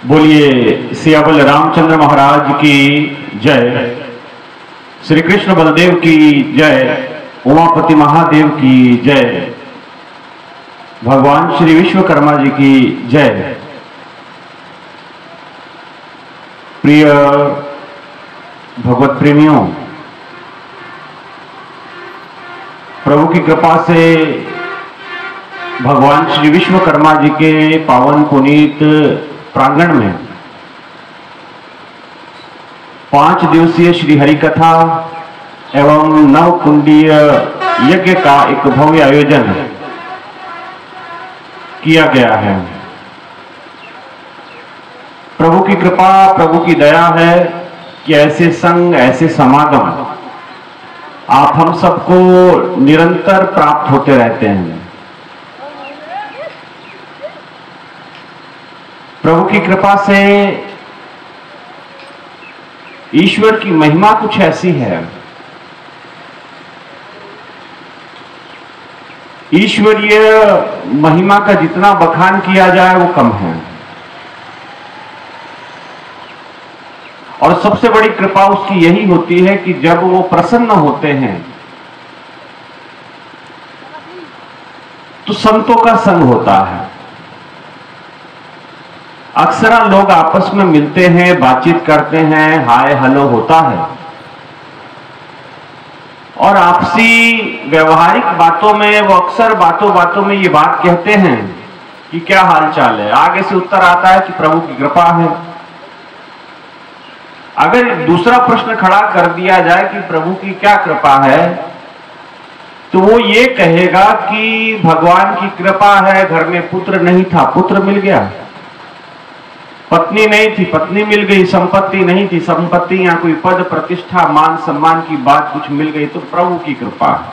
बोलिए सियावल रामचंद्र महाराज की जय, श्री कृष्ण बलदेव की जय, उमापति महादेव की जय, भगवान श्री विश्वकर्मा जी की जय। प्रिय भगवत प्रेमियों, प्रभु की कृपा से भगवान श्री विश्वकर्मा जी के पावन पुनीत प्रांगण में 5 दिवसीय श्री हरि कथा एवं 9 कुंडीय यज्ञ का एक भव्य आयोजन किया गया है। प्रभु की कृपा, प्रभु की दया है कि ऐसे संग, ऐसे समागम आप हम सबको निरंतर प्राप्त होते रहते हैं। प्रभु की कृपा से ईश्वर की महिमा कुछ ऐसी है, ईश्वरीय महिमा का जितना बखान किया जाए वो कम है। और सबसे बड़ी कृपा उसकी यही होती है कि जब वो प्रसन्न होते हैं तो संतों का संग होता है। अक्सर लोग आपस में मिलते हैं, बातचीत करते हैं, हाय हेलो होता है और आपसी व्यवहारिक बातों में वो अक्सर बातों बातों में ये बात कहते हैं कि क्या हाल चाल है। आगे से उत्तर आता है कि प्रभु की कृपा है। अगर दूसरा प्रश्न खड़ा कर दिया जाए कि प्रभु की क्या कृपा है, तो वो ये कहेगा कि भगवान की कृपा है, घर में पुत्र नहीं था, पुत्र मिल गया, पत्नी नहीं थी, पत्नी मिल गई, संपत्ति नहीं थी, संपत्ति या कोई पद प्रतिष्ठा मान सम्मान की बात कुछ मिल गई, तो प्रभु की कृपा है।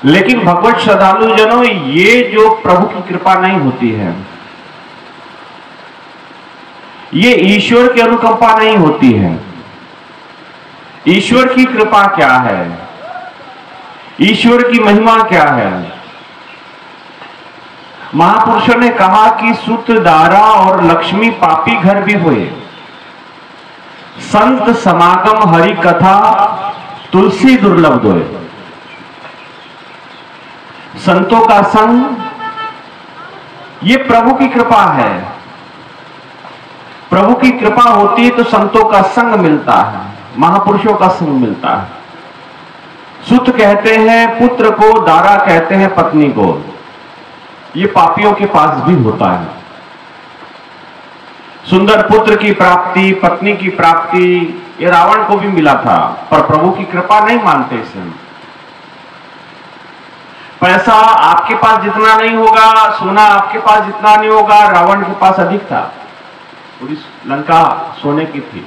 लेकिन भगवत श्रद्धालु जनों, ये जो प्रभु की कृपा नहीं होती है, ये ईश्वर की अनुकंपा नहीं होती है। ईश्वर की कृपा क्या है, ईश्वर की महिमा क्या है? महापुरुषों ने कहा कि सुत दारा और लक्ष्मी पापी घर भी हुए, संत समागम हरि कथा तुलसी दुर्लभ दोए। संतों का संग ये प्रभु की कृपा है। प्रभु की कृपा होती है तो संतों का संग मिलता है, महापुरुषों का संग मिलता है। सुत कहते हैं पुत्र को, दारा कहते हैं पत्नी को। ये पापियों के पास भी होता है। सुंदर पुत्र की प्राप्ति, पत्नी की प्राप्ति ये रावण को भी मिला था, पर प्रभु की कृपा नहीं मानते इसे। पैसा आपके पास जितना नहीं होगा, सोना आपके पास जितना नहीं होगा, रावण के पास अधिक था। पूरी लंका सोने की थी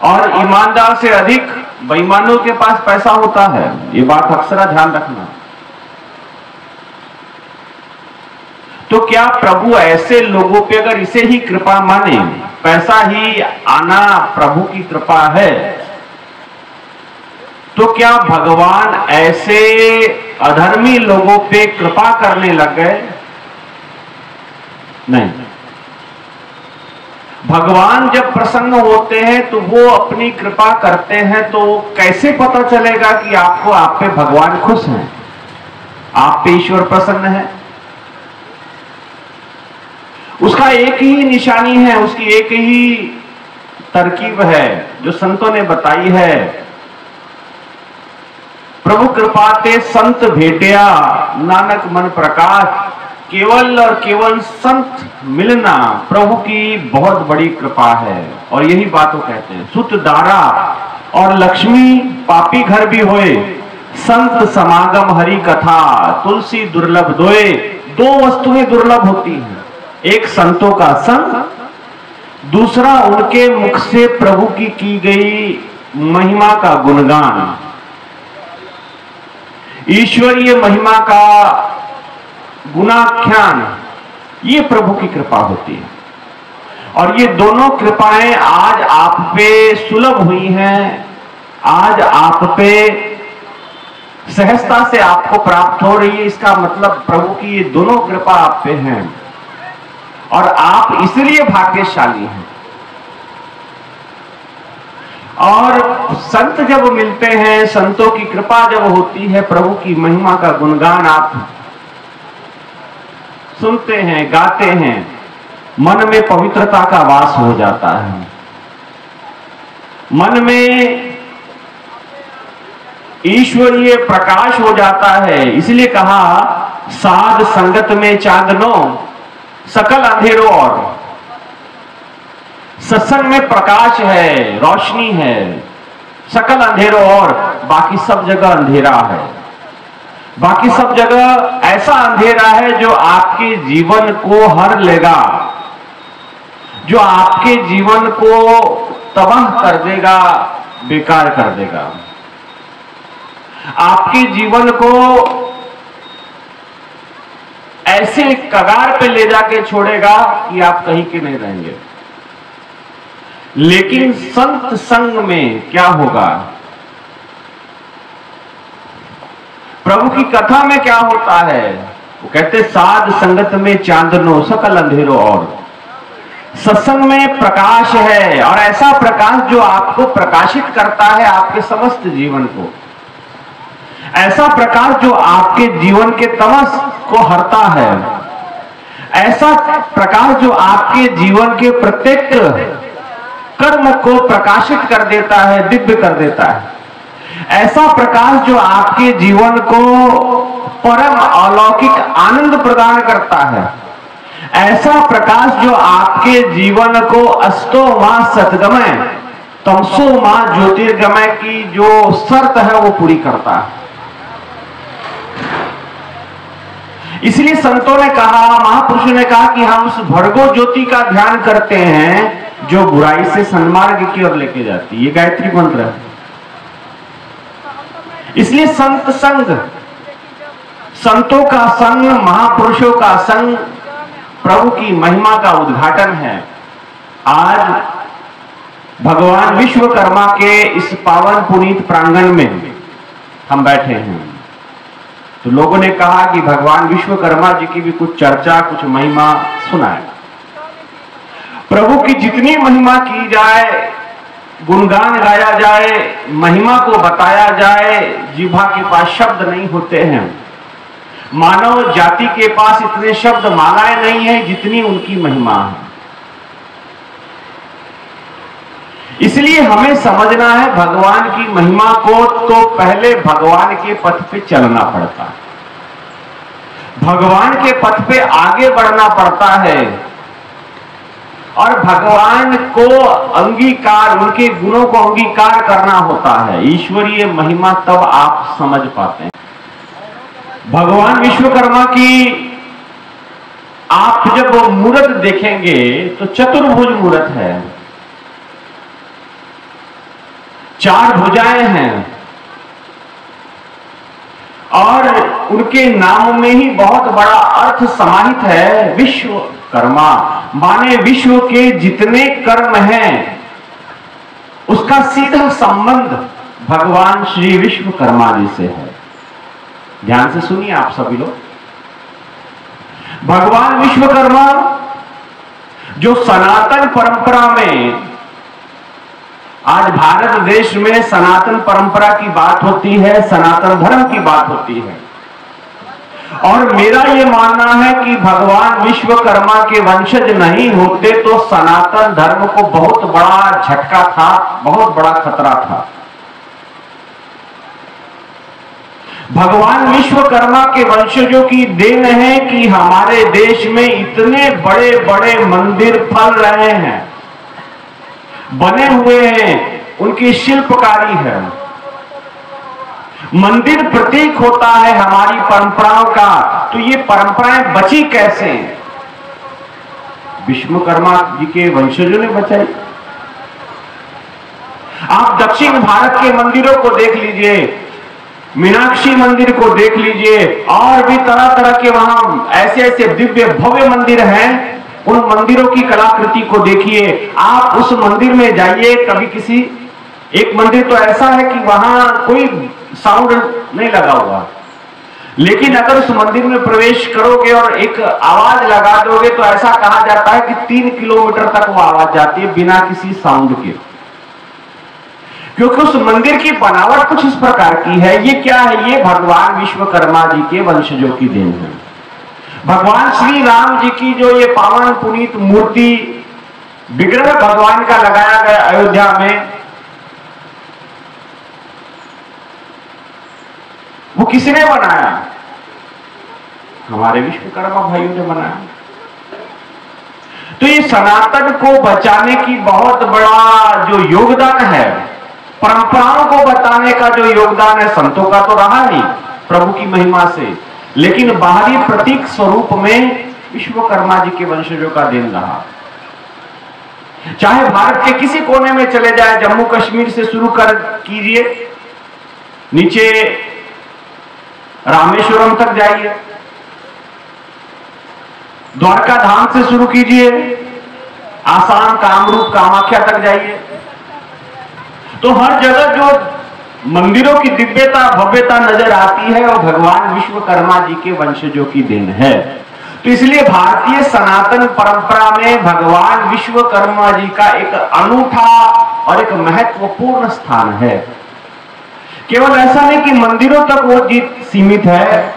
और ईमानदार से अधिक बेईमानों के पास पैसा होता है। ये बात अक्सर ध्यान रखना। तो क्या प्रभु ऐसे लोगों पे अगर इसे ही कृपा माने, पैसा ही आना प्रभु की कृपा है, तो क्या भगवान ऐसे अधर्मी लोगों पे कृपा करने लग गए? नहीं। भगवान जब प्रसन्न होते हैं तो वो अपनी कृपा करते हैं, तो कैसे पता चलेगा कि आपको, आप पे भगवान खुश हैं, आप पे ईश्वर प्रसन्न है? उसका एक ही निशानी है, उसकी एक ही तरकीब है जो संतों ने बताई है। प्रभु कृपा ते संत भेटिया, नानक मन प्रकाश। केवल और केवल संत मिलना प्रभु की बहुत बड़ी कृपा है। और यही बात वो कहते हैं, सुत दारा और लक्ष्मी पापी घर भी होए, संत समागम हरि कथा तुलसी दुर्लभ दोए। 2 वस्तुएं दुर्लभ होती हैं, एक संतों का संग, दूसरा उनके मुख से प्रभु की गई महिमा का गुणगान, ईश्वरीय महिमा का गुणाख्यान। ये प्रभु की कृपा होती है। और ये दोनों कृपाएं आज आप पे सुलभ हुई हैं, आज आप पे सहजता से आपको प्राप्त हो रही है। इसका मतलब प्रभु की ये दोनों कृपा आप पे हैं और आप इसलिए भाग्यशाली हैं। और संत जब मिलते हैं, संतों की कृपा जब होती है, प्रभु की महिमा का गुणगान आप सुनते हैं, गाते हैं, मन में पवित्रता का वास हो जाता है, मन में ईश्वरीय प्रकाश हो जाता है। इसलिए कहा साध संगत में चांदनो सकल अंधेरों और। सत्संग में प्रकाश है, रोशनी है, सकल अंधेरों और, बाकी सब जगह अंधेरा है। बाकी सब जगह ऐसा अंधेरा है जो आपके जीवन को हर लेगा, जो आपके जीवन को तबाह कर देगा, बेकार कर देगा, आपके जीवन को ऐसे कगार पे ले जाके छोड़ेगा कि आप कहीं के नहीं रहेंगे। लेकिन संत संग में क्या होगा? प्रभु की कथा में क्या होता है? वो कहते साध संगत में चांदनो सकल अंधेरों और। सत्संग में प्रकाश है और ऐसा प्रकाश जो आपको प्रकाशित करता है आपके समस्त जीवन को, ऐसा प्रकाश जो आपके जीवन के तमस को हरता है, ऐसा प्रकाश जो आपके जीवन के प्रत्येक कर्म को प्रकाशित कर देता है, दिव्य कर देता है, ऐसा प्रकाश जो आपके जीवन को परम अलौकिक आनंद प्रदान करता है, ऐसा प्रकाश जो आपके जीवन को अस्तो मां सतगमय तमसो मां ज्योतिर्गमय की जो शर्त है वो पूरी करता है। इसलिए संतों ने कहा, महापुरुषों ने कहा कि हम उस भर्गो ज्योति का ध्यान करते हैं जो बुराई से सन्मार्ग की ओर लेके जाती है। ये गायत्री मंत्र है। इसलिए संत संग, संतों का संग, महापुरुषों का संग प्रभु की महिमा का उद्घाटन है। आज भगवान विश्वकर्मा के इस पावन पुनीत प्रांगण में हम बैठे हैं, तो लोगों ने कहा कि भगवान विश्वकर्मा जी की भी कुछ चर्चा, कुछ महिमा सुनाए। प्रभु की जितनी महिमा की जाए, गुणगान गाया जाए, महिमा को बताया जाए, जिह्वा के पास शब्द नहीं होते हैं। मानव जाति के पास इतने शब्द मालाएं नहीं है जितनी उनकी महिमा है। इसलिए हमें समझना है भगवान की महिमा को, तो पहले भगवान के पथ पे चलना पड़ता है, भगवान के पथ पे आगे बढ़ना पड़ता है और भगवान को अंगीकार, उनके गुणों को अंगीकार करना होता है। ईश्वरीय महिमा तब आप समझ पाते हैं। भगवान विश्वकर्मा की आप जब मूर्त देखेंगे तो चतुर्भुज मूर्त है, 4 भुजाएं हैं और उनके नाम में ही बहुत बड़ा अर्थ समाहित है। विश्वकर्मा माने विश्व के जितने कर्म हैं उसका सीधा संबंध भगवान श्री विश्वकर्मा जी से है। ध्यान से सुनिए आप सभी लोग। भगवान विश्वकर्मा जो सनातन परंपरा में, आज भारत देश में सनातन परंपरा की बात होती है, सनातन धर्म की बात होती है, और मेरा यह मानना है कि भगवान विश्वकर्मा के वंशज नहीं होते तो सनातन धर्म को बहुत बड़ा झटका था, बहुत बड़ा खतरा था। भगवान विश्वकर्मा के वंशजों की देन है कि हमारे देश में इतने बड़े बड़े मंदिर फल रहे हैं, बने हुए हैं, उनकी शिल्पकारी है। मंदिर प्रतीक होता है हमारी परंपराओं का, तो ये परंपराएं बची कैसे? विश्वकर्मा जी के वंशजों ने बचाई। आप दक्षिण भारत के मंदिरों को देख लीजिए, मीनाक्षी मंदिर को देख लीजिए, और भी तरह तरह के वहां ऐसे ऐसे दिव्य भव्य मंदिर हैं। उन मंदिरों की कलाकृति को देखिए, आप उस मंदिर में जाइए कभी, किसी एक मंदिर तो ऐसा है कि वहां कोई साउंड नहीं लगा हुआ, लेकिन अगर उस मंदिर में प्रवेश करोगे और एक आवाज लगा दोगे तो ऐसा कहा जाता है कि 3 किलोमीटर तक वो आवाज जाती है बिना किसी साउंड के, क्योंकि उस मंदिर की बनावट कुछ इस प्रकार की है। ये क्या है? ये भगवान विश्वकर्मा जी के वंशजों की देन है। भगवान श्री राम जी की जो ये पावन पुनीत मूर्ति विग्रह भगवान का लगाया गया अयोध्या में, वो किसने बनाया? हमारे विश्वकर्मा भाइयों ने बनाया। तो ये सनातन को बचाने की बहुत बड़ा जो योगदान है, परंपराओं को बताने का जो योगदान है, संतों का तो रहा नहीं प्रभु की महिमा से, लेकिन बाहरी प्रतीक स्वरूप में विश्वकर्मा जी के वंशजों का देन रहा। चाहे भारत के किसी कोने में चले जाए, जम्मू कश्मीर से शुरू कर कीजिए, नीचे रामेश्वरम तक जाइए, द्वारका धाम से शुरू कीजिए, आसाम कामरूप कामाख्या तक जाइए, तो हर जगह जो मंदिरों की दिव्यता भव्यता नजर आती है वो भगवान विश्वकर्मा जी के वंशजों की देन है। तो इसलिए भारतीय सनातन परंपरा में भगवान विश्वकर्मा जी का एक अनूठा और एक महत्वपूर्ण स्थान है। केवल ऐसा नहीं कि मंदिरों तक वो जीत सीमित है,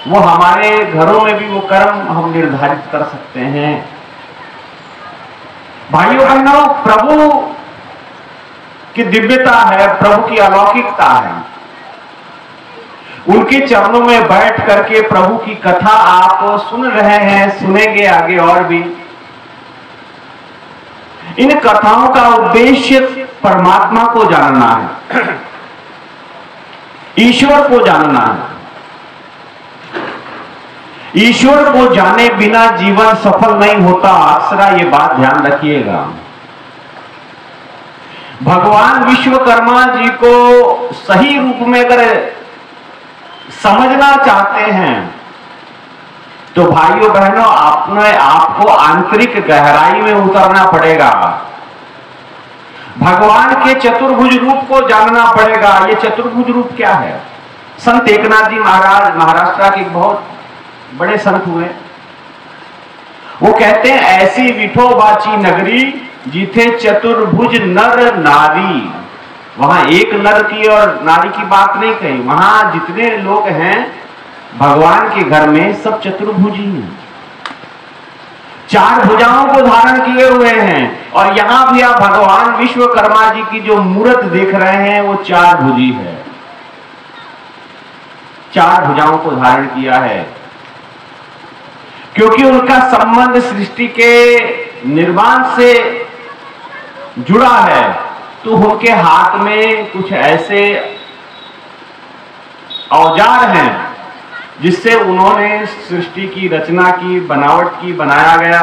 वो हमारे घरों में भी वो कर्म हम निर्धारित कर सकते हैं। भाइयों बहनों, प्रभु की दिव्यता है, प्रभु की अलौकिकता है। उनके चरणों में बैठ करके प्रभु की कथा आप सुन रहे हैं, सुनेंगे आगे और भी। इन कथाओं का उद्देश्य परमात्मा को जानना है, ईश्वर को जानना है। ईश्वर को जाने बिना जीवन सफल नहीं होता, अक्सरा ये बात ध्यान रखिएगा। भगवान विश्वकर्मा जी को सही रूप में अगर समझना चाहते हैं तो भाइयों बहनों अपने आपको आंतरिक गहराई में उतरना पड़ेगा। भगवान के चतुर्भुज रूप को जानना पड़ेगा। ये चतुर्भुज रूप क्या है? संत एकनाथ जी महाराज महाराष्ट्र के बहुत बड़े संत हुए, वो कहते हैं ऐसी विठोबाची नगरी जिथे चतुर्भुज नर नारी। वहां एक नर की और नारी की बात नहीं कही, वहां जितने लोग हैं भगवान के घर में सब चतुर्भुजी हैं, 4 भुजाओं को धारण किए हुए हैं। और यहां भी आप भगवान विश्वकर्मा जी की जो मूर्त देख रहे हैं वो 4 भुजी है, 4 भुजाओं को धारण किया है, क्योंकि उनका संबंध सृष्टि के निर्माण से जुड़ा है। तो उनके हाथ में कुछ ऐसे औजार हैं जिससे उन्होंने सृष्टि की रचना की, बनावट की, बनाया गया।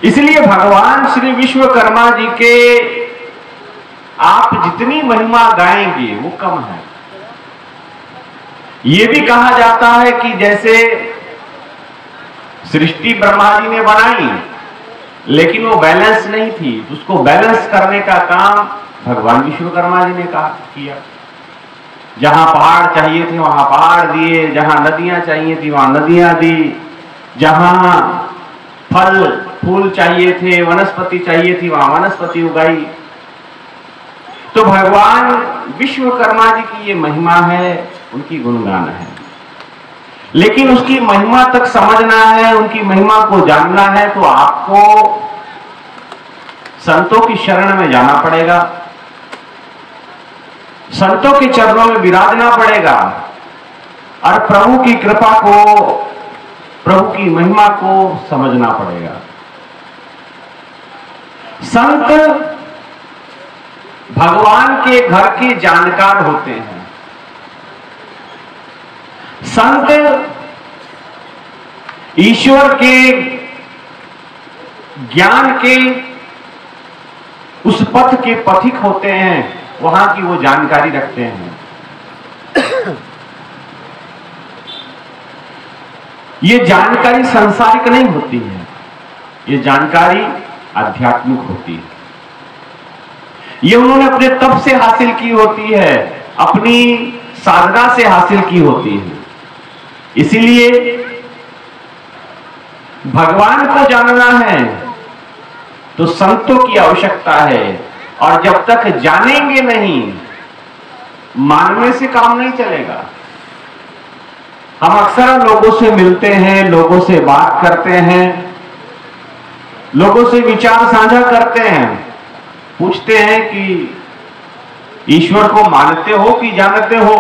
इसलिए भगवान श्री विश्वकर्मा जी के आप जितनी महिमा गाएंगे वो कम है। ये भी कहा जाता है कि जैसे सृष्टि ब्रह्मा जी ने बनाई लेकिन वो बैलेंस नहीं थी, उसको बैलेंस करने का काम भगवान विश्वकर्मा जी ने किया। जहां पहाड़ चाहिए थे वहां पहाड़ दिए, जहां नदियां चाहिए थी वहां नदियां दी, जहां फल फूल चाहिए थे, वनस्पति चाहिए थी वहां वनस्पति उगाई। तो भगवान विश्वकर्मा जी की ये महिमा है, उनकी गुणगान है। लेकिन उसकी महिमा तक समझना है, उनकी महिमा को जानना है तो आपको संतों की शरण में जाना पड़ेगा, संतों के चरणों में विराजना पड़ेगा और प्रभु की कृपा को, प्रभु की महिमा को समझना पड़ेगा। संत भगवान के घर के जानकार होते हैं। संत ईश्वर के ज्ञान के उस पथ के पथिक होते हैं, वहां की वो जानकारी रखते हैं। ये जानकारी सांसारिक नहीं होती है, ये जानकारी आध्यात्मिक होती है। ये उन्होंने अपने तप से हासिल की होती है, अपनी साधना से हासिल की होती है। इसीलिए भगवान को जानना है तो संतों की आवश्यकता है, और जब तक जानेंगे नहीं, मानने से काम नहीं चलेगा। हम अक्सर लोगों से मिलते हैं, लोगों से बात करते हैं, लोगों से विचार साझा करते हैं, पूछते हैं कि ईश्वर को मानते हो कि जानते हो?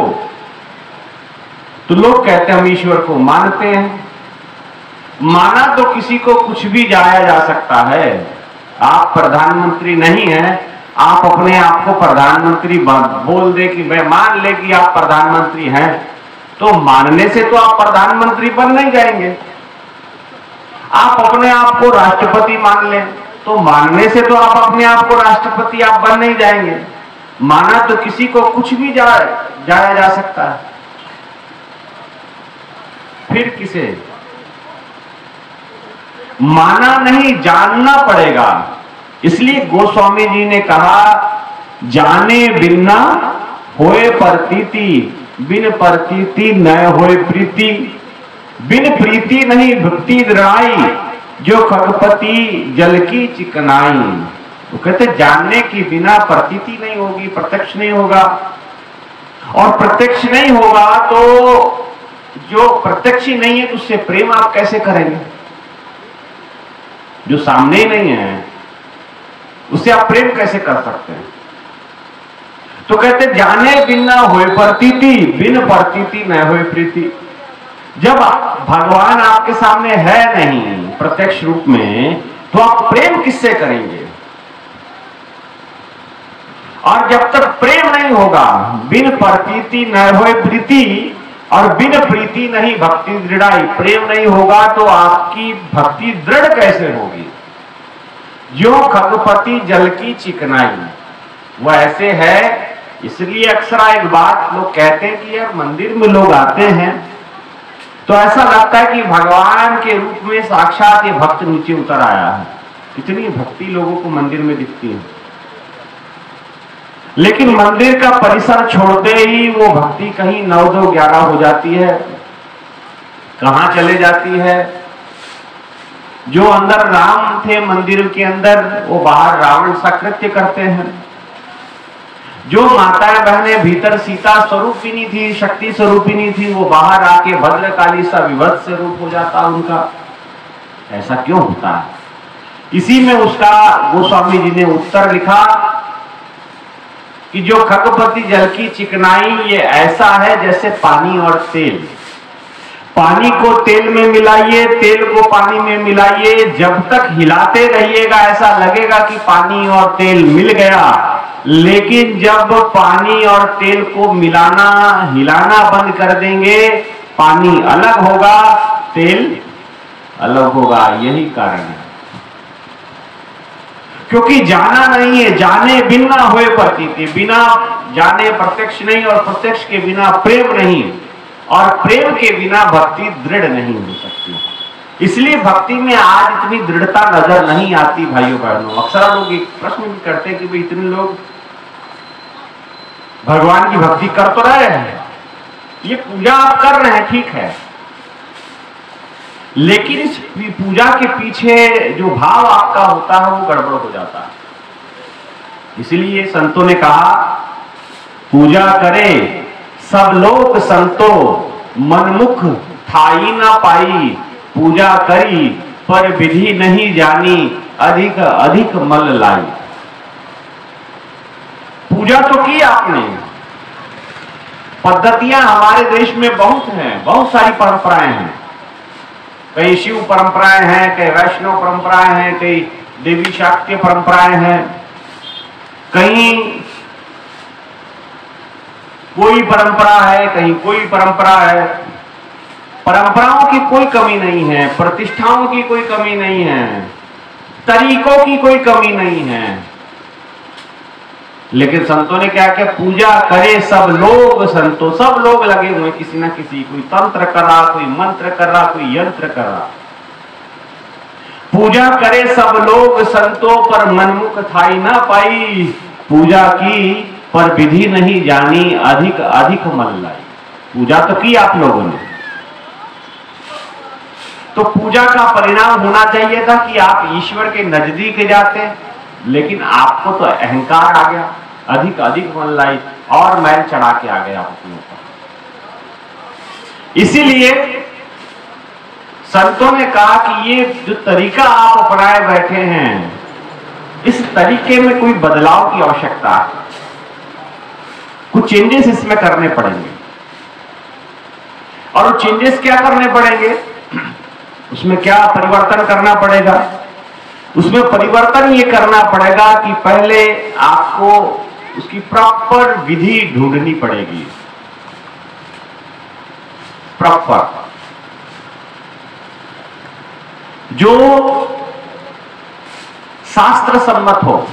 तो लोग कहते हैं हम ईश्वर को मानते हैं। माना तो किसी को कुछ भी जाया जा सकता है। आप प्रधानमंत्री नहीं हैं, आप अपने आप को प्रधानमंत्री बोल दे कि मैं मान ले कि आप प्रधानमंत्री हैं, तो मानने से तो आप प्रधानमंत्री बन नहीं जाएंगे। आप अपने आप को राष्ट्रपति मान लें, तो मानने से तो आप अपने आप को राष्ट्रपति आप बन नहीं जाएंगे। माना तो किसी को कुछ भी जाया जा सकता है, फिर किसे माना नहीं, जानना पड़ेगा। इसलिए गोस्वामी जी ने कहा, जाने बिना होए प्रतीति, बिन प्रतीति न होए प्रीति, बिन प्रीति नहीं भक्ति दृढ़ाई, जो खगपति जल की चिकनाई। वो कहते जानने के बिना प्रतीति नहीं होगी, प्रत्यक्ष नहीं होगा, और प्रत्यक्ष नहीं होगा तो जो प्रत्यक्ष ही नहीं है तो उससे प्रेम आप कैसे करेंगे? जो सामने ही नहीं है उससे आप प्रेम कैसे कर सकते हैं? तो कहते जाने बिना होए प्रतीति, बिन प्रतीति न होए प्रीति। जब भगवान आपके सामने है नहीं प्रत्यक्ष रूप में, तो आप प्रेम किससे करेंगे? और जब तक प्रेम नहीं होगा, बिन प्रतीति न होए प्रीति, और बिन प्रीति नहीं भक्ति दृढ़ाई, प्रेम नहीं होगा तो आपकी भक्ति दृढ़ कैसे होगी? जो खगपति जल की चिकनाई, वह ऐसे है। इसलिए अक्सर एक बात लोग कहते हैं कि यार मंदिर में लोग आते हैं तो ऐसा लगता है कि भगवान के रूप में साक्षात ये भक्त नीचे उतर आया है। इतनी भक्ति लोगों को मंदिर में दिखती है, लेकिन मंदिर का परिसर छोड़ते ही वो भक्ति कहीं 9, 2, 11 हो जाती है। कहां चले जाती है? जो अंदर राम थे मंदिर के अंदर, वो बाहर रावण सा कृत्य करते हैं। जो माताएं बहनें भीतर सीता स्वरूपिनी थी, शक्ति स्वरूपिनी थी, वो बाहर आके भद्रकाली सा विभत्स रूप हो जाता उनका। ऐसा क्यों होता है? इसी में उसका गोस्वामी जी ने उत्तर लिखा कि जो खगपति जल की चिकनाई, ये ऐसा है जैसे पानी और तेल। पानी को तेल में मिलाइए, तेल को पानी में मिलाइए, जब तक हिलाते रहिएगा ऐसा लगेगा कि पानी और तेल मिल गया, लेकिन जब पानी और तेल को मिलाना हिलाना बंद कर देंगे, पानी अलग होगा, तेल अलग होगा। यही कारण है, क्योंकि जाना नहीं है। जाने बिना होए प्रतीति, बिना जाने प्रत्यक्ष नहीं, और प्रत्यक्ष के बिना प्रेम नहीं, और प्रेम के बिना भक्ति दृढ़ नहीं हो सकती। इसलिए भक्ति में आज इतनी दृढ़ता नजर नहीं आती भाइयों बहनों। अक्सर लोग एक प्रश्न भी करते हैं कि भाई इतने लोग भगवान की भक्ति कर तो रहे हैं, ये पूजा आप कर रहे हैं, ठीक है, लेकिन इस पूजा के पीछे जो भाव आपका होता है वो गड़बड़ हो जाता है। इसलिए संतों ने कहा, पूजा करे सब लोग संतो, मनमुख थाई ना पाई, पूजा करी पर विधि नहीं जानी, अधिक अधिक मल लाई। पूजा तो की आपने, पद्धतियां हमारे देश में बहुत हैं, बहुत सारी परंपराएं हैं। कई शिव परंपराएं हैं, कई वैष्णव परंपराएं हैं, कई देवी शाक्तीय परंपराएं हैं, कहीं कोई परंपरा है, कहीं कोई परंपरा है। परंपराओं की कोई कमी नहीं है, प्रतिष्ठाओं की कोई कमी नहीं है, तरीकों की कोई कमी नहीं है। लेकिन संतों ने क्या किया? पूजा करे सब लोग संतो, सब लोग लगे हुए किसी ना किसी, कोई तंत्र कर रहा, कोई मंत्र कर रहा, कोई यंत्र कर रहा। पूजा करे सब लोग संतो, पर मनमुख थाई ना पाई, पूजा की पर विधि नहीं जानी अधिक अधिक मन लाई। पूजा तो की आप लोगों ने, तो पूजा का परिणाम होना चाहिए था कि आप ईश्वर के नजदीक जाते, लेकिन आपको तो अहंकार आ गया, अधिक अधिक मन लाई और मैल चढ़ा के आ गया अपने ऊपर। इसीलिए संतों ने कहा कि ये जो तरीका आप अपनाए बैठे हैं, इस तरीके में कोई बदलाव की आवश्यकता है, कुछ चेंजेस इसमें करने पड़ेंगे। और वो चेंजेस क्या करने पड़ेंगे, उसमें क्या परिवर्तन करना पड़ेगा? उसमें परिवर्तन ये करना पड़ेगा कि पहले आपको उसकी प्रॉपर विधि ढूंढनी पड़ेगी, प्रॉपर, जो शास्त्र सम्मत हो,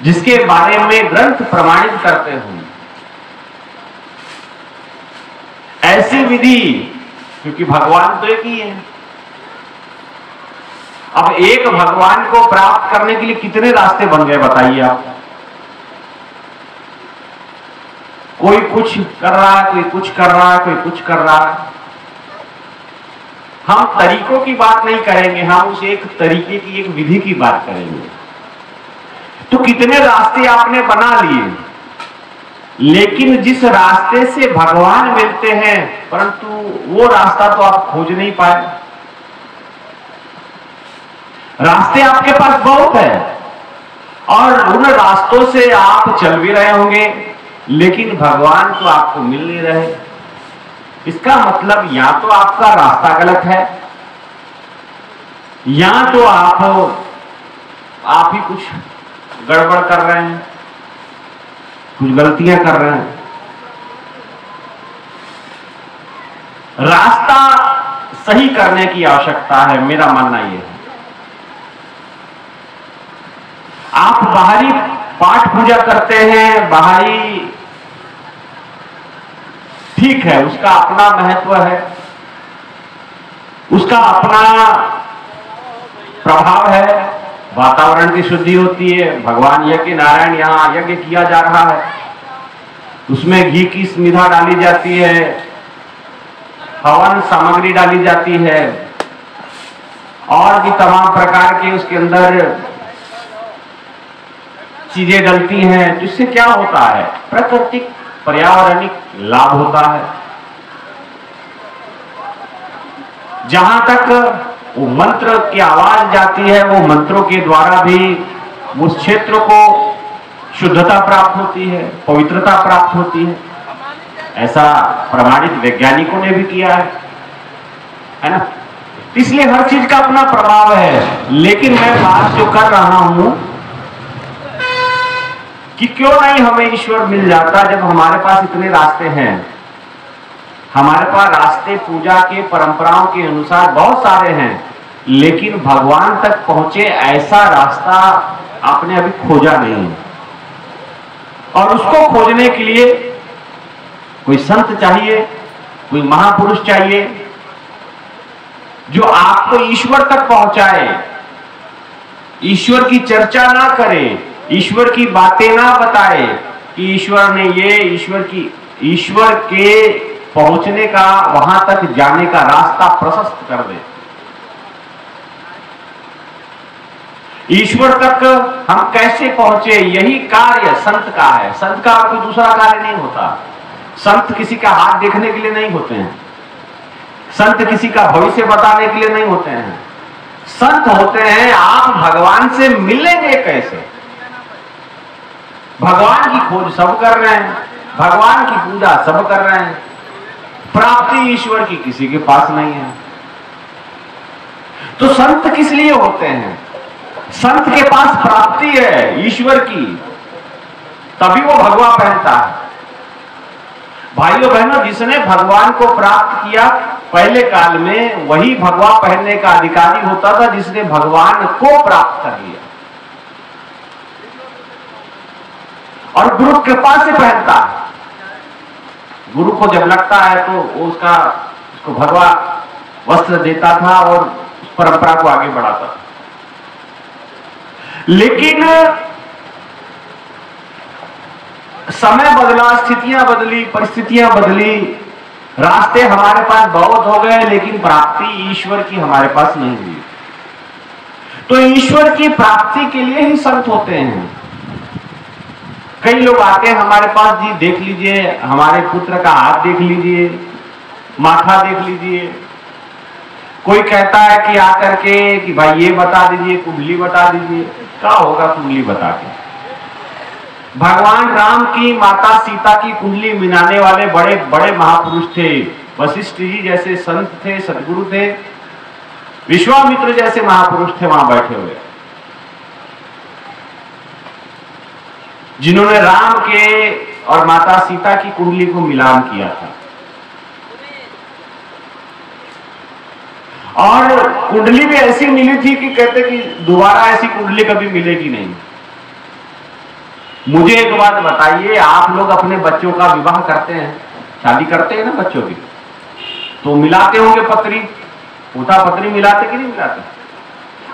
जिसके बारे में ग्रंथ प्रमाणित करते हो, ऐसी विधि, क्योंकि भगवान तो एक ही है। अब एक भगवान को प्राप्त करने के लिए कितने रास्ते बन गए बताइए आप। कोई कुछ कर रहा है, कोई कुछ कर रहा है, कोई कुछ कर रहा है। हम तरीकों की बात नहीं करेंगे, हम उस एक तरीके की, एक विधि की बात करेंगे। तो कितने रास्ते आपने बना लिए, लेकिन जिस रास्ते से भगवान मिलते हैं, परंतु वो रास्ता तो आप खोज नहीं पाए। रास्ते आपके पास बहुत है और उन रास्तों से आप चल भी रहे होंगे, लेकिन भगवान तो आपको मिल नहीं रहे। इसका मतलब या तो आपका रास्ता गलत है, या तो आप ही कुछ गड़बड़ कर रहे हैं, कुछ गलतियां कर रहे हैं। रास्ता सही करने की आवश्यकता है, मेरा मानना यह है। आप बाहरी पाठ पूजा करते हैं, बाहरी, ठीक है, उसका अपना महत्व है, उसका अपना प्रभाव है, वातावरण की शुद्धि होती है, भगवान यज्ञ, नारायण यहां यज्ञ किया जा रहा है, उसमें घी की स्मिधा डाली जाती है, हवन सामग्री डाली जाती है, और भी तमाम प्रकार के उसके अंदर चीजें डलती हैं, जिससे क्या होता है, प्राकृतिक पर्यावरणिक लाभ होता है। जहां तक वो मंत्र की आवाज जाती है, वो मंत्रों के द्वारा भी उस क्षेत्र को शुद्धता प्राप्त होती है, पवित्रता प्राप्त होती है। ऐसा प्रमाणित वैज्ञानिकों ने भी किया है ना। इसलिए हर चीज का अपना प्रभाव है। लेकिन मैं बात जो कर रहा हूं कि क्यों नहीं हमें ईश्वर मिल जाता, जब हमारे पास इतने रास्ते हैं। हमारे पास रास्ते पूजा के, परंपराओं के अनुसार बहुत सारे हैं, लेकिन भगवान तक पहुंचे ऐसा रास्ता आपने अभी खोजा नहीं। और उसको खोजने के लिए कोई संत चाहिए, कोई महापुरुष चाहिए, जो आपको ईश्वर तक पहुंचाए, ईश्वर की चर्चा ना करे, ईश्वर की बातें ना बताए कि ईश्वर ने ये, ईश्वर के पहुंचने का, वहां तक जाने का रास्ता प्रशस्त कर दे। ईश्वर तक हम कैसे पहुंचे, यही कार्य संत का है। संत का कोई दूसरा कार्य नहीं होता। संत किसी का हाथ देखने के लिए नहीं होते हैं, संत किसी का भविष्य बताने के लिए नहीं होते हैं। संत होते हैं आप भगवान से मिलेंगे कैसे, भगवान की खोज सब कर रहे हैं, भगवान की पूजा सब कर रहे हैं, प्राप्ति ईश्वर की किसी के पास नहीं है। तो संत किस लिए होते हैं? संत के पास प्राप्ति है ईश्वर की, तभी वो भगवा पहनता है। भाइयों बहनों, जिसने भगवान को प्राप्त किया पहले काल में, वही भगवा पहनने का अधिकारी होता था जिसने भगवान को प्राप्त कर लिया और गुरु कृपा से पहनता है। गुरु को जब लगता है तो वो उसको भगवा वस्त्र देता था और उस परंपरा को आगे बढ़ाता था। लेकिन समय बदला, स्थितियां बदली, परिस्थितियां बदली, रास्ते हमारे पास बहुत हो गए, लेकिन प्राप्ति ईश्वर की हमारे पास नहीं हुई। तो ईश्वर की प्राप्ति के लिए ही संत होते हैं। कई लोग आते हैं हमारे पास, जी देख लीजिए हमारे पुत्र का हाथ देख लीजिए, माथा देख लीजिए। कोई कहता है कि आकर के कि भाई ये बता दीजिए, कुंडली बता दीजिए। क्या होगा कुंडली बता के? भगवान राम की माता सीता की कुंडली मिलाने वाले बड़े बड़े महापुरुष थे। वशिष्ठ जी जैसे संत थे, सदगुरु थे, विश्वामित्र जैसे महापुरुष थे वहां बैठे हुए, जिन्होंने राम के और माता सीता की कुंडली को मिलान किया था। और कुंडली भी ऐसी मिली थी कि कहते कि दोबारा ऐसी कुंडली कभी मिलेगी नहीं। मुझे एक बात बताइए, आप लोग अपने बच्चों का विवाह करते हैं, शादी करते हैं ना बच्चों की, तो मिलाते होंगे पत्री, पोता पत्री मिलाते कि नहीं मिलाते?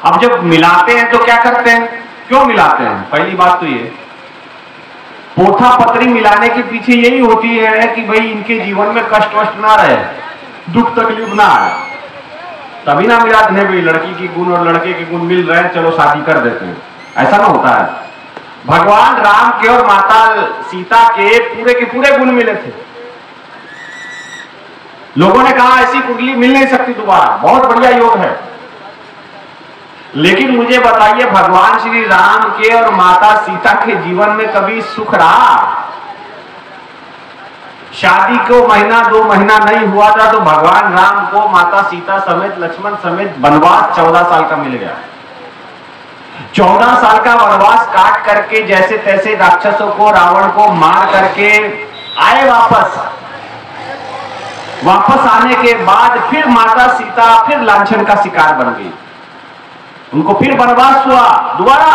अब जब मिलाते हैं तो क्या करते हैं, क्यों मिलाते हैं? पहली बात तो ये, पोथा पत्री मिलाने के पीछे यही होती है कि भाई इनके जीवन में कष्ट वष्ट ना रहे, दुख तकलीफ ना आए, तभी ना मिलाते हैं। भाई लड़की की गुण और लड़के के गुण मिल रहे हैं, चलो शादी कर देते हैं, ऐसा ना होता है। भगवान राम के और माता सीता के पूरे गुण मिले थे। लोगों ने कहा ऐसी कुंडली मिल नहीं सकती दोबारा, बहुत बढ़िया योग है। लेकिन मुझे बताइए, भगवान श्री राम के और माता सीता के जीवन में कभी सुख रहा? शादी को महीना 2 महीना नहीं हुआ था तो भगवान राम को माता सीता समेत, लक्ष्मण समेत वनवास 14 साल का मिल गया। 14 साल का वनवास काट करके जैसे तैसे राक्षसों को, रावण को मार करके आए वापस आने के बाद फिर माता सीता फिर लांछन का शिकार बन गई। उनको फिर वनवास हुआ दोबारा,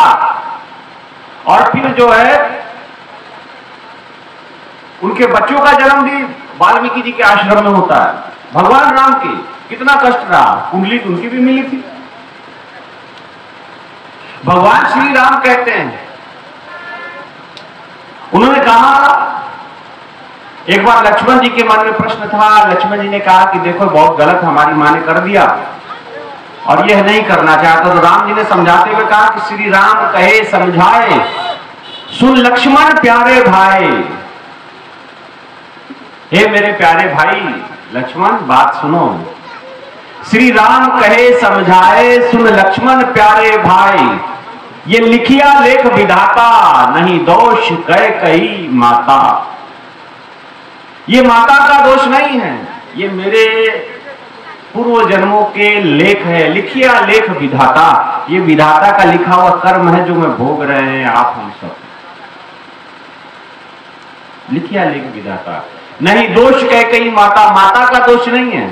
और फिर जो है उनके बच्चों का जन्म भी वाल्मीकि जी के आश्रम में होता है। भगवान राम के कितना कष्ट रहा, कुंडली उनकी भी मिली थी। भगवान श्री राम कहते हैं, उन्होंने कहा, एक बार लक्ष्मण जी के मन में प्रश्न था, लक्ष्मण जी ने कहा कि देखो बहुत गलत हमारी मां ने कर दिया और यह नहीं करना चाहता। तो राम जी ने समझाते हुए कहा कि श्री राम कहे समझाए, सुन लक्ष्मण प्यारे भाई। हे मेरे प्यारे भाई लक्ष्मण, बात सुनो। श्री राम कहे समझाए, सुन लक्ष्मण प्यारे भाई। ये लिखिया लेख विधाता, नहीं दोष कह कही माता। ये माता का दोष नहीं है, ये मेरे पूर्व जन्मों के लेख है। लिखिया लेख विधाता, ये विधाता का लिखा हुआ कर्म है जो मैं भोग रहे हैं आप हम सब। लिखिया लेख विधाता, नहीं दोष कह कही माता। माता का दोष नहीं है,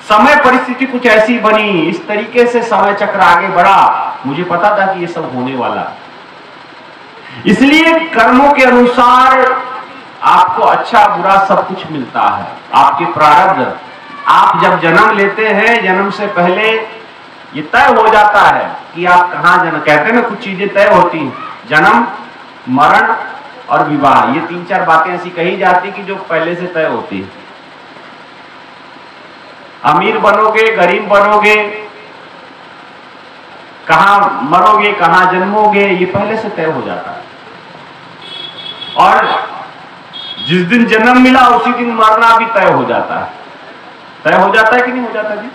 समय परिस्थिति कुछ ऐसी बनी, इस तरीके से समय चक्र आगे बढ़ा, मुझे पता था कि ये सब होने वाला। इसलिए कर्मों के अनुसार आपको अच्छा बुरा सब कुछ मिलता है। आपके प्रारब्ध, आप जब जन्म लेते हैं, जन्म से पहले ये तय हो जाता है कि आप कहां जन्म, कहते हैं ना कुछ चीजें तय होती हैं, जन्म, मरण और विवाह, ये 3-4 बातें ऐसी कही जाती कि जो पहले से तय होती है। अमीर बनोगे, गरीब बनोगे, कहां मरोगे, कहां जन्मोगे, ये पहले से तय हो जाता है। और जिस दिन जन्म मिला उसी दिन मरना भी तय हो जाता है। तय हो जाता है कि नहीं हो जाता जी?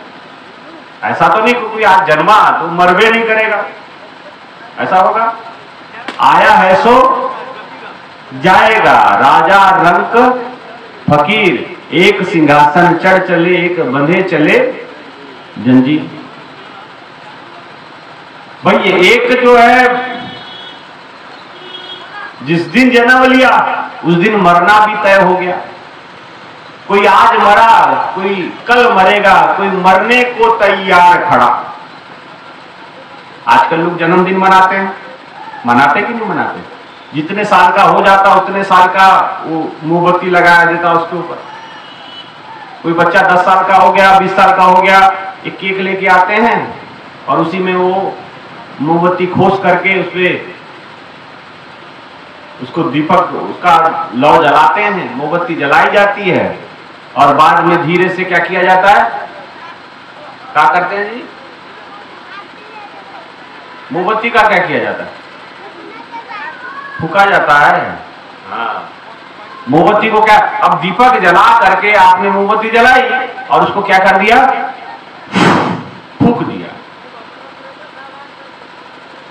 ऐसा तो नहीं कोई आज जन्मा तो मरबे नहीं करेगा, ऐसा होगा? आया है सो जाएगा, राजा रंक फकीर, एक सिंहासन चढ़ चले, एक बंधे चले जंजीर। भाई ये एक जो है, जिस दिन जन्म लिया उस दिन मरना भी तय हो गया। कोई आज मरा, कोई कल मरेगा, कोई मरने को तैयार खड़ा। आजकल लोग जन्मदिन मनाते हैं, मनाते कि नहीं मनाते? जितने साल का हो जाता उतने साल का वो मोमबत्ती लगाया देता उसके ऊपर। कोई बच्चा 10 साल का हो गया, 20 साल का हो गया, एक केक लेके आते हैं और उसी में वो मोमबत्ती खोस करके उसपे उसको दीपक, उसका लौ जलाते हैं, मोमबत्ती जलाई जाती है और बाद में धीरे से क्या किया जाता है, क्या करते हैं जी, मोमबत्ती का क्या किया जाता है, फूका जाता है। हाँ, मोमबत्ती को क्या, अब दीपक जला करके आपने मोमबत्ती जलाई और उसको क्या कर दिया, फूक दिया,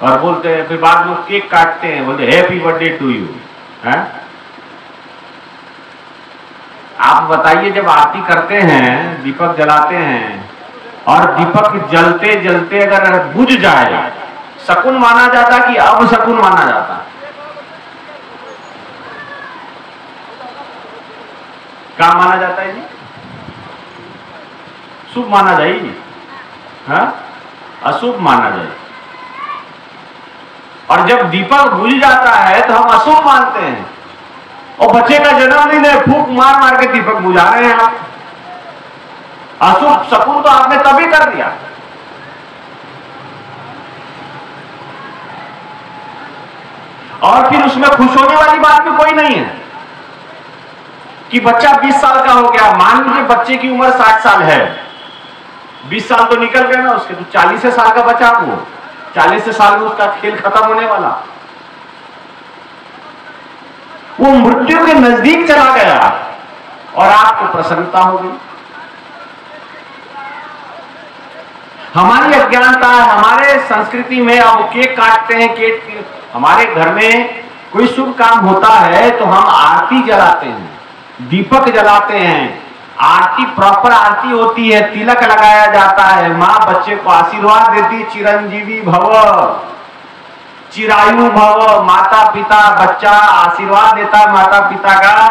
और बोलते हैं, फिर बाद में केक काटते हैं, बोलते हैप्पी बर्थडे टू यू। हैं, आप बताइए, जब आरती करते हैं, दीपक जलाते हैं और दीपक जलते जलते अगर बुझ जाए, शकुन माना जाता कि अब शकुन माना जाता, क्या माना जाता है जी, शुभ माना जाए, हाँ, अशुभ माना जाए। और जब दीपक बुझ जाता है तो हम अशुभ मानते हैं, और बच्चे का जन्मदिन है, फूंक मार मार के दीपक बुझा रहे हैं आप, अशुभ शकुन तो आपने तभी कर दिया। और फिर उसमें खुश होने वाली बात भी कोई नहीं है कि बच्चा 20 साल का हो गया, मान लीजिए बच्चे की उम्र 60 साल है, 20 साल तो निकल गए ना उसके, तो 40 साल का बच्चा, वो 40 साल में उसका खेल खत्म होने वाला, वो मृत्यु के नजदीक चला गया और आपको प्रसन्नता हो गई। हमारी अज्ञानता, हमारे संस्कृति में अब केक काटते हैं, केक, हमारे घर में कोई शुभ काम होता है तो हम आरती जलाते हैं, दीपक जलाते हैं, आरती प्रॉपर आरती होती है, तिलक लगाया जाता है, माँ बच्चे को आशीर्वाद देती, चिरंजीवी भव, चिरायु भव, माता पिता, बच्चा आशीर्वाद देता है माता पिता का,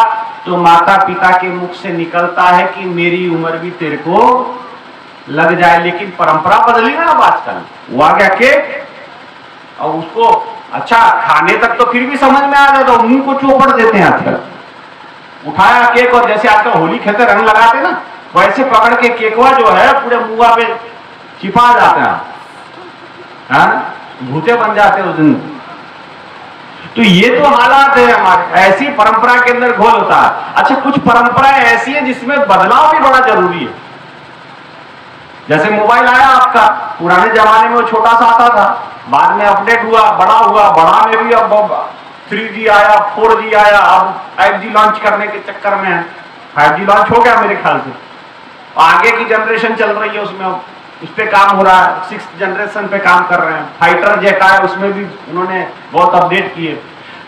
तो माता पिता के मुख से निकलता है कि मेरी उम्र भी तेरे को लग जाए। लेकिन परंपरा बदली ना अब आजकल, वो आ गया केक, और उसको अच्छा खाने तक तो फिर भी समझ में आ जाता, मुंह को चौपड़ देते हैं आजकल, उठाया केक, और जैसे आजकल होली खेलते रंग लगाते ना, वैसे पकड़ के केकवा जो है पूरे मुंह पे छिपा जाते हैं, हाँ, भूते बन जाते हैं उस दिन। तो ये तो हालात है हमारे, ऐसी परंपरा के अंदर घोल होता है। अच्छा, कुछ परंपराएं ऐसी है जिसमें बदलाव भी बड़ा जरूरी है, जैसे मोबाइल आया आपका, पुराने जमाने में वो छोटा सा आता था, बाद में अपडेट हुआ, बड़ा हुआ, बड़ा में भी अब 3G आया, 4G आया, अब 5G लॉन्च करने के चक्कर में है, 5G लॉन्च हो गया मेरे ख्याल से, आगे की जनरेशन चल रही है, उसमें उस पर काम हो रहा है, 6th जनरेशन पे काम कर रहे हैं, फाइटर जेट आया, उसमें भी उन्होंने बहुत अपडेट किए।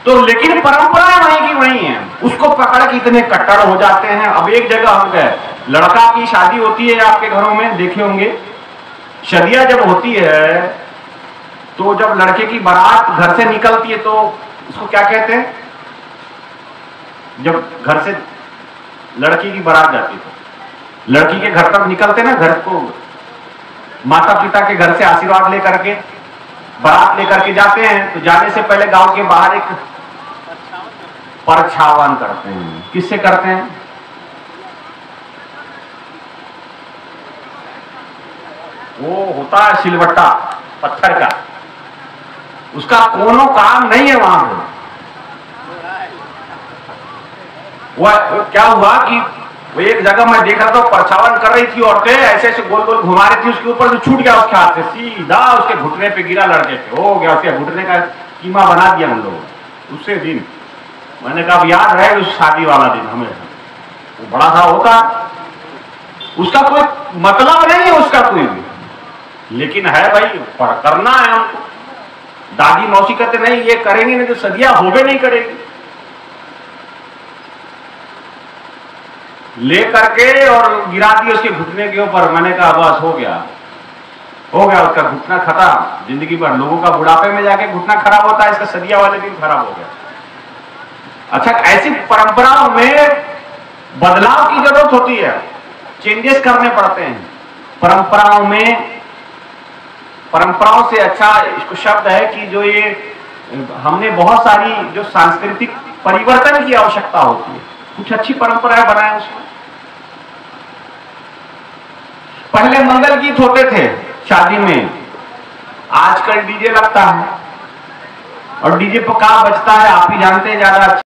तो लेकिन परंपराएं वहीं की वहीं है, उसको पकड़ के इतने कट्टर हो जाते हैं। अब एक जगह हम गए, लड़का की शादी होती है, आपके घरों में देखे होंगे, शादियां जब होती है तो जब लड़के की बारात घर से निकलती है तो उसको क्या कहते हैं, जब घर से लड़की की बारात जाती है तो लड़की के घर तक निकलते ना, घर को माता पिता के घर से आशीर्वाद लेकर के बारात लेकर के जाते हैं, तो जाने से पहले गांव के बाहर एक परछावन करते हैं। किससे करते हैं, वो होता है सिलबट्टा पत्थर का, उसका कोनो काम नहीं है वहां पे। वो क्या हुआ कि वो एक जगह मैं देख रहा था, परछावन कर रही थी औरतें, ऐसे ऐसे गोल गोल घुमा रही थी, उसके ऊपर से छूट गया उसके हाथ से, सीधा उसके घुटने पे गिरा, लड़के पे हो गया, उसके घुटने का कीमा बना दिया हम लोग उसी दिन। मैंने कहा याद है उस शादी वाला दिन, हमें वो बड़ा सा होता, उसका कोई मतलब नहीं है उसका कोई भी, लेकिन है भाई, करना है हमको। दादी मौसी कहते नहीं ये करेंगे नहीं तो सदियां होबे नहीं करेगी, ले करके और गिरा दिए उसके घुटने के ऊपर। मैंने कहा बस हो गया उसका घुटना खत्म, जिंदगी भर। लोगों का बुढ़ापे में जाके घुटना खराब होता है, इसका सदिया वाले दिन खराब हो गया। अच्छा, ऐसी परंपराओं में बदलाव की जरूरत होती है, चेंजेस करने पड़ते हैं परंपराओं में। परंपराओं से अच्छा इसको शब्द है कि जो ये हमने बहुत सारी जो सांस्कृतिक परिवर्तन की आवश्यकता होती है, कुछ अच्छी परंपराएं बनाए उसमें। पहले मंगल गीत होते थे शादी में, आजकल डीजे लगता है। और डीजे पर क्या बजता है आप ही जानते हैं ज्यादा।